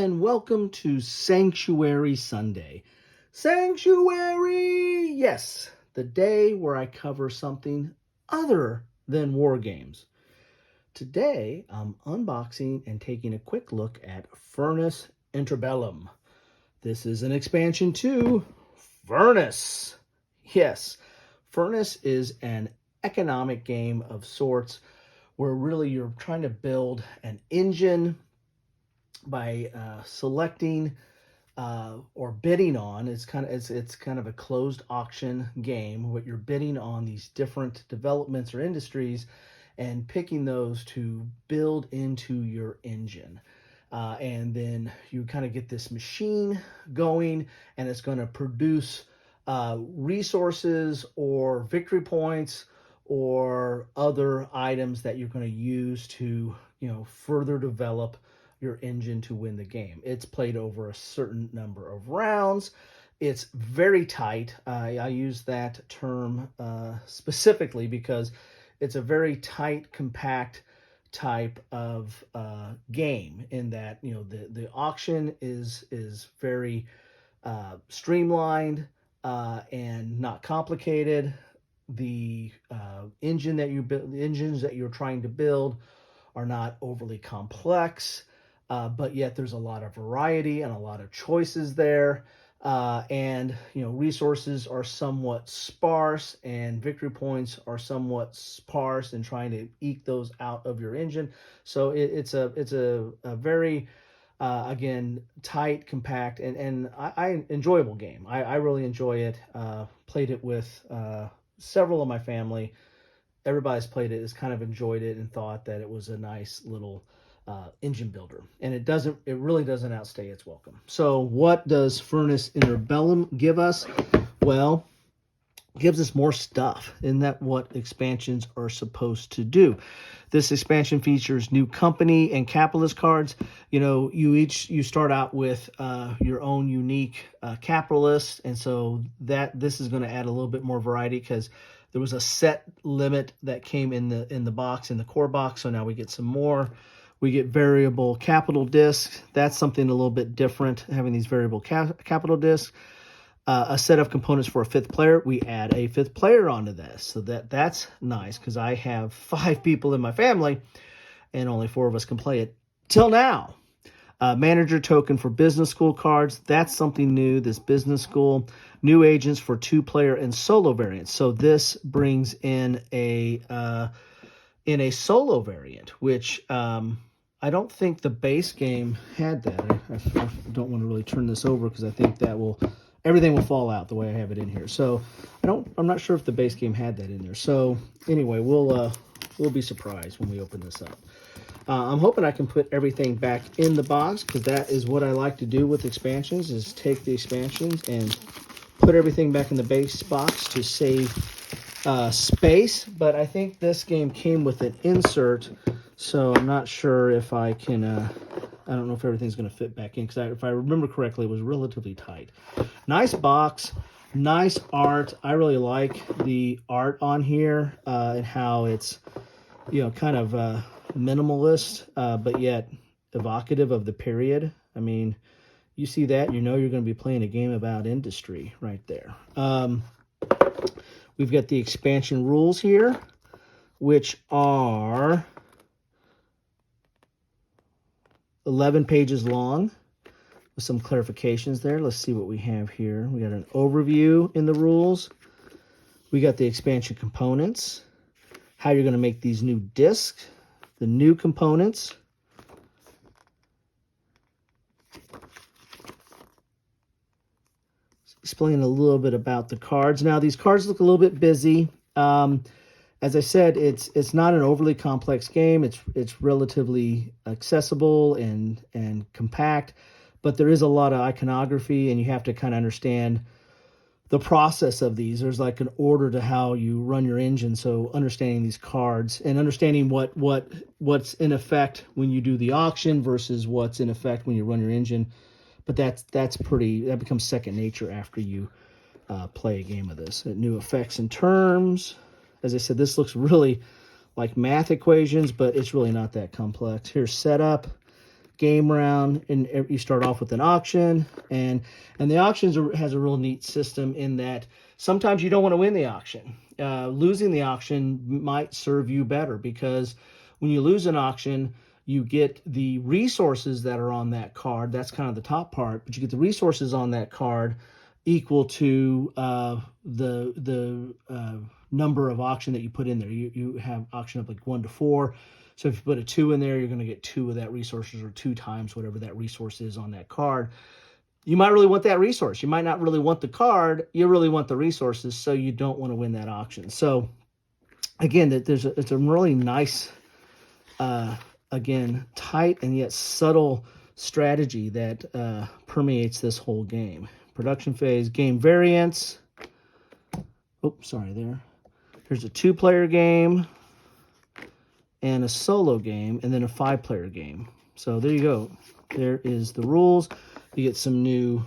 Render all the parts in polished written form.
and welcome to Sanctuary Sunday. Sanctuary! Yes, the day where I cover something other than war games. Today, I'm unboxing and taking a quick look at Furnace Interbellum. This is an expansion to Furnace. Yes, Furnace is an economic game of sorts where really you're trying to build an engine by selecting or bidding on. It's kind of a closed auction game. What you're bidding on these different developments or industries, and picking those to build into your engine. And then you kind of get this machine going, and it's going to produce resources or victory points or other items that you're going to use to, further develop your engine to win the game. It's played over a certain number of rounds. It's very tight. I use that term specifically because it's a very tight, compact type of game, in that the auction is very streamlined and not complicated. The engines that you're trying to build are not overly complex, but yet there's a lot of variety and a lot of choices there. And resources are somewhat sparse, and victory points are somewhat sparse, and trying to eke those out of your engine. So it's a very again, tight, compact, and I enjoyable game. I really enjoy it. Played it with several of my family. Everybody's played it, has kind of enjoyed it, and thought that it was a nice little engine builder, and it really doesn't outstay its welcome. So what does Furnace Interbellum give us? Well, it gives us more stuff. Isn't that what expansions are supposed to do? This expansion features new company and capitalist cards. You start out with your own unique capitalist, and so this is going to add a little bit more variety, because there was a set limit that came in the box, in the core box. So now we get some more. We get variable capital discs. That's something a little bit different, having these variable capital discs. A set of components for a fifth player. We add a fifth player onto this. So that's nice, because I have 5 people in my family, and only 4 of us can play it till now. Manager token for business school cards. That's something new, this business school. New agents for 2-player and solo variants. So this brings in a solo variant, which I don't think the base game had that. I don't want to really turn this over, because I think everything will fall out the way I have it in here. So I'm not sure if the base game had that in there. So anyway, we'll be surprised when we open this up. I'm hoping I can put everything back in the box, because that is what I like to do with expansions, is take the expansions and put everything back in the base box to save space. But I think this game came with an insert, so I'm not sure if I can, I don't know if everything's going to fit back in, because if I remember correctly, it was relatively tight. Nice box, nice art. I really like the art on here, and how it's, kind of minimalist, but yet evocative of the period. I mean, you see that, you're going to be playing a game about industry right there. We've got the expansion rules here, which are 11 pages long, with some clarifications there. Let's see what we have here. We got an overview in the rules. We got the expansion components, how you're going to make these new discs, the new components, explain a little bit about the cards. Now, these cards look a little bit busy. As I said, it's not an overly complex game. It's relatively accessible and compact, but there is a lot of iconography, and you have to kind of understand the process of these. There's like an order to how you run your engine, so understanding these cards and understanding what's in effect when you do the auction versus what's in effect when you run your engine. But that becomes second nature after you play a game of this. New effects and terms. As I said, this looks really like math equations, but it's really not that complex. Here's setup. game round, and you start off with an auction, and the auctions has a real neat system in that sometimes you don't want to win the auction. Losing the auction might serve you better, because when you lose an auction, you get the resources that are on that card. That's kind of the top part, but you get the resources on that card equal to the number of auction that you put in there. You have auction up like 1 to 4. So if you put a 2 in there, you're going to get 2 of that resources, or 2 times whatever that resource is on that card. You might really want that resource. You might not really want the card. You really want the resources, so you don't want to win that auction. So again, it's a really nice, again, tight and yet subtle strategy that permeates this whole game. Production phase, game variants. Oh, sorry there. Here's a 2-player game and a solo game, and then a 5-player game. So there you go. There is the rules. You get some new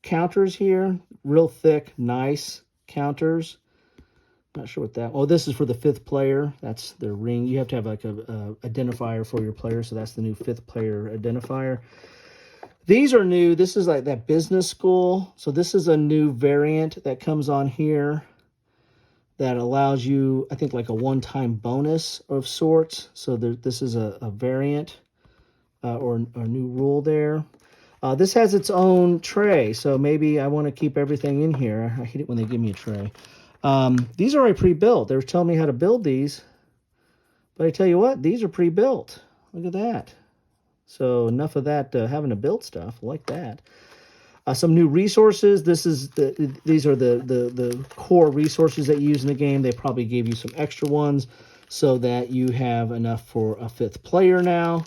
counters here. Real thick, nice counters. Not sure what that... Oh, this is for the 5th player. That's the ring. You have to have like a identifier for your player, so that's the new 5th player identifier. These are new. This is like that business school. So this is a new variant that comes on here that allows you, I think, like a one-time bonus of sorts. So this is a variant or a new rule there. This has its own tray, so maybe I want to keep everything in here. I hate it when they give me a tray. These are already pre-built. They were telling me how to build these, but I tell you what, these are pre-built. Look at that. So enough of that having to build stuff. I like that. Some new resources. These are the core resources that you use in the game. They probably gave you some extra ones so that you have enough for a 5th player now.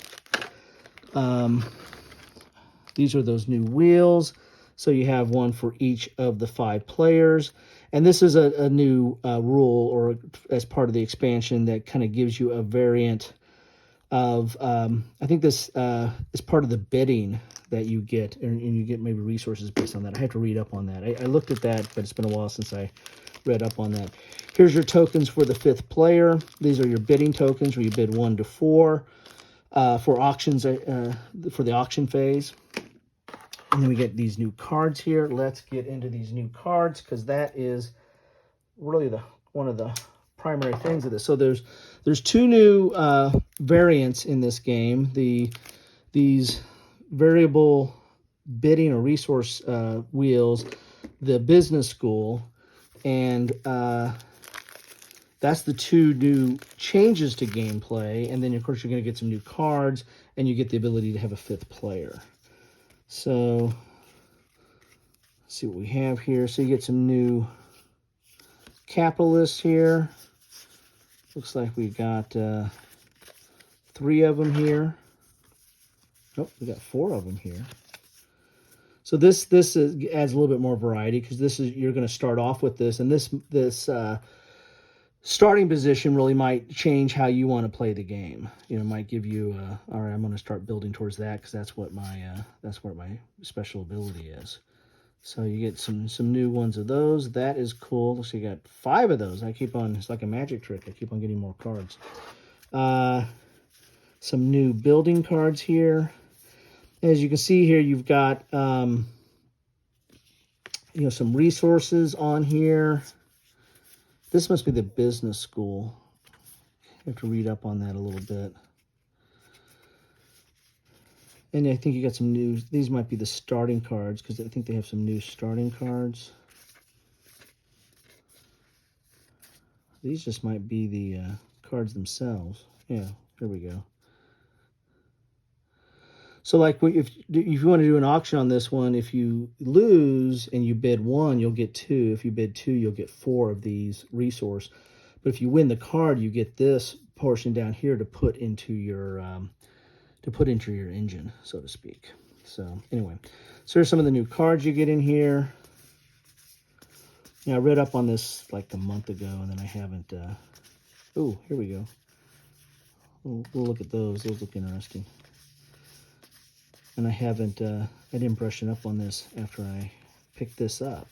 These are those new wheels. So you have one for each of the 5 players. And this is a new rule, or as part of the expansion, that kind of gives you a variant of, I think this is part of the bidding that you get, and you get maybe resources based on that. I have to read up on that. I looked at that, but it's been a while since I read up on that. Here's your tokens for the 5th player. These are your bidding tokens, where you bid 1 to 4 for auctions, for the auction phase. And then we get these new cards here. Let's get into these new cards, because that is really one of the primary things of this. So there's 2 new variants in this game. These variable bidding or resource wheels, the business school, and that's the 2 new changes to gameplay. And then of course you're going to get some new cards, and you get the ability to have a 5th player. So let's see what we have here. So you get some new capitalists here. Looks like we got 3 of them here. Oh, we got 4 of them here. So this adds a little bit more variety, because you're going to start off with this, and this starting position really might change how you want to play the game. You know, it might give you all right, I'm going to start building towards that, because that's what my special ability is. So you get some new ones of those. That is cool. So you got 5 of those. It's like a magic trick. I keep on getting more cards. Some new building cards here. As you can see here, you've got some resources on here. This must be the business school. I have to read up on that a little bit. And I think you got some new, these might be the starting cards, because I think they have some new starting cards. These just might be the cards themselves. Yeah, here we go. So like if you want to do an auction on this one, if you lose and you bid 1, you'll get 2. If you bid 2, you'll get 4 of these resource. But if you win the card, you get this portion down here to put into your engine, so to speak. So anyway, so here's some of the new cards you get in here. Yeah, I read up on this like a month ago, and then I haven't. Oh, here we go. We'll look at those. Those look interesting. And I didn't brush up on this after I picked this up.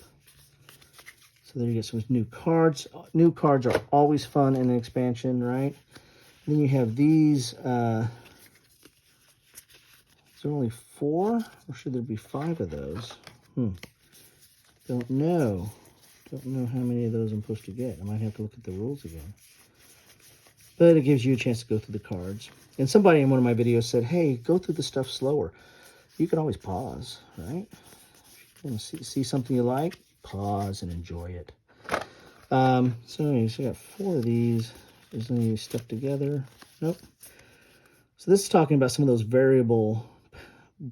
So there you get some new cards. New cards are always fun in an expansion, right? And then you have these Is there only 4, or should there be 5 of those? Don't know. Don't know how many of those I'm supposed to get. I might have to look at the rules again. But it gives you a chance to go through the cards. And somebody in one of my videos said, hey, go through the stuff slower. You can always pause, right? If you want to see something you like, pause and enjoy it. So anyways, I got 4 of these. Is any stuck together? Nope. So this is talking about some of those variable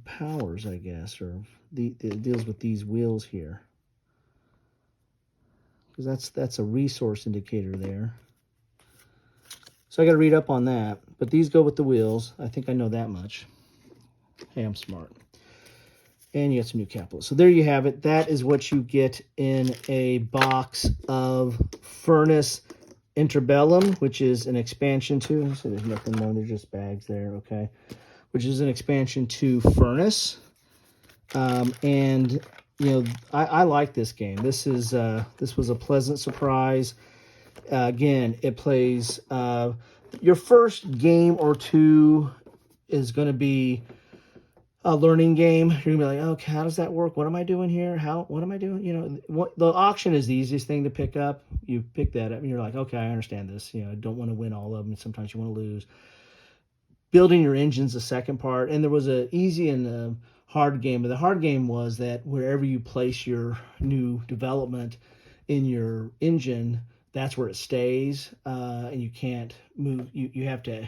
powers, I guess, or it deals with these wheels here. Because that's a resource indicator there. So I got to read up on that. But these go with the wheels. I think I know that much. Hey, I'm smart. And you got some new capitals. So there you have it. That is what you get in a box of Furnace Interbellum, which is an expansion to, so there's nothing more, there's just bags there, okay, which is an expansion to Furnace. And, you know, I like this game. This was a pleasant surprise. Again, it plays, your first game or two is going to be a learning game. You're gonna be like, okay, how does that work? What am I doing here? What am I doing? You know, the auction is the easiest thing to pick up. You pick that up and you're like, okay, I understand this. You know, I don't want to win all of them. Sometimes you want to lose. Building your engine's the second part. And there was a easy and a hard game. But the hard game was that wherever you place your new development in your engine, that's where it stays. And you can't move. You have to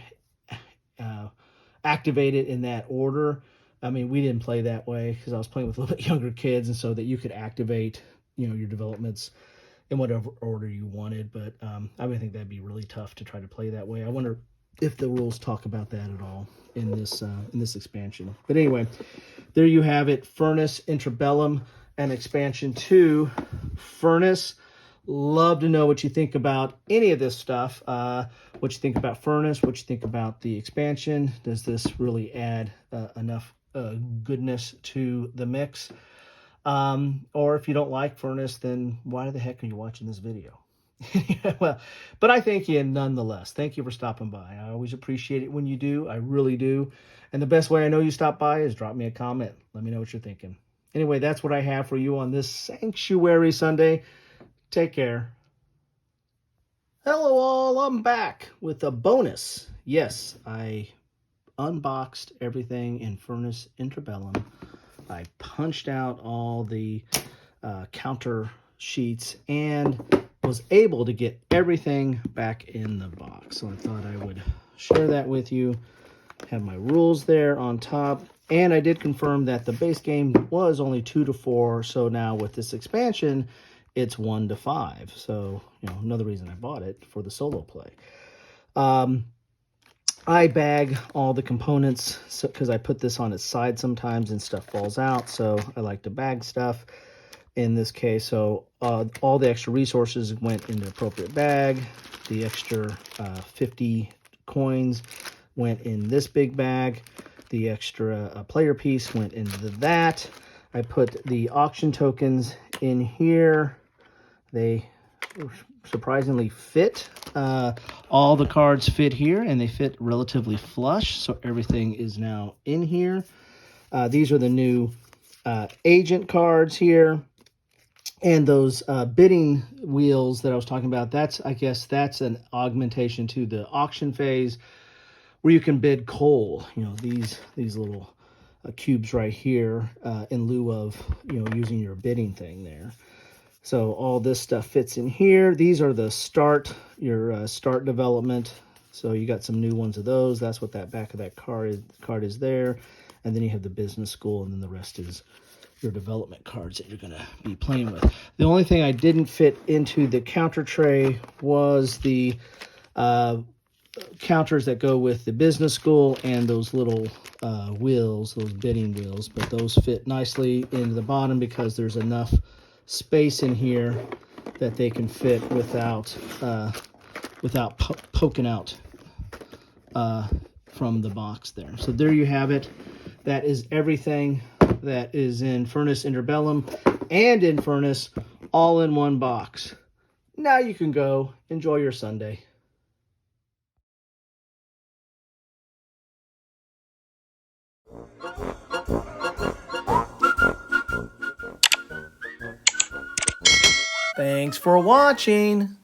activate it in that order. I mean, we didn't play that way because I was playing with a little bit younger kids, and so that you could activate, you know, your developments in whatever order you wanted. But I would think that'd be really tough to try to play that way. I wonder if the rules talk about that at all in this expansion. But anyway, there you have it. Furnace Interbellum, and expansion 2, Furnace. Love to know what you think about any of this stuff. What you think about Furnace, what you think about the expansion. Does this really add enough goodness to the mix? Or if you don't like Furnace, then why the heck are you watching this video? Well, but I thank you nonetheless. Thank you for stopping by. I always appreciate it when you do. I really do. And the best way I know you stop by is drop me a comment. Let me know what you're thinking. Anyway, that's what I have for you on this Sanctuary Sunday. Take care. Hello all, I'm back with a bonus. Yes, I unboxed everything in Furnace Interbellum. I punched out all the counter sheets and was able to get everything back in the box. So I thought I would share that with you. Have my rules there on top. And I did confirm that the base game was only 2 to 4. So now with this expansion, it's 1 to 5. So, you know, another reason I bought it for the solo play. I bag all the components because I put this on its side sometimes and stuff falls out. So I like to bag stuff in this case. So all the extra resources went in the appropriate bag. The extra 50 coins went in this big bag. The extra player piece went into that. I put the auction tokens in here. They surprisingly fit. All the cards fit here, and they fit relatively flush, so everything is now in here. These are the new agent cards here. And those bidding wheels that I was talking about, I guess that's an augmentation to the auction phase where you can bid coal. You know, these little cubes right here in lieu of, you know, using your bidding thing there. So all this stuff fits in here. These are the start development. So you got some new ones of those. That's what that back of that card is there. And then you have the business school, and then the rest is your development cards that you're going to be playing with. The only thing I didn't fit into the counter tray was the counters that go with the business school and those little wheels, those bidding wheels. But those fit nicely into the bottom because there's enough space in here that they can fit without poking out from the box there. So there you have it. That is everything that is in Furnace Interbellum and in Furnace all in one box. Now you can go enjoy your Sunday. Thanks for watching.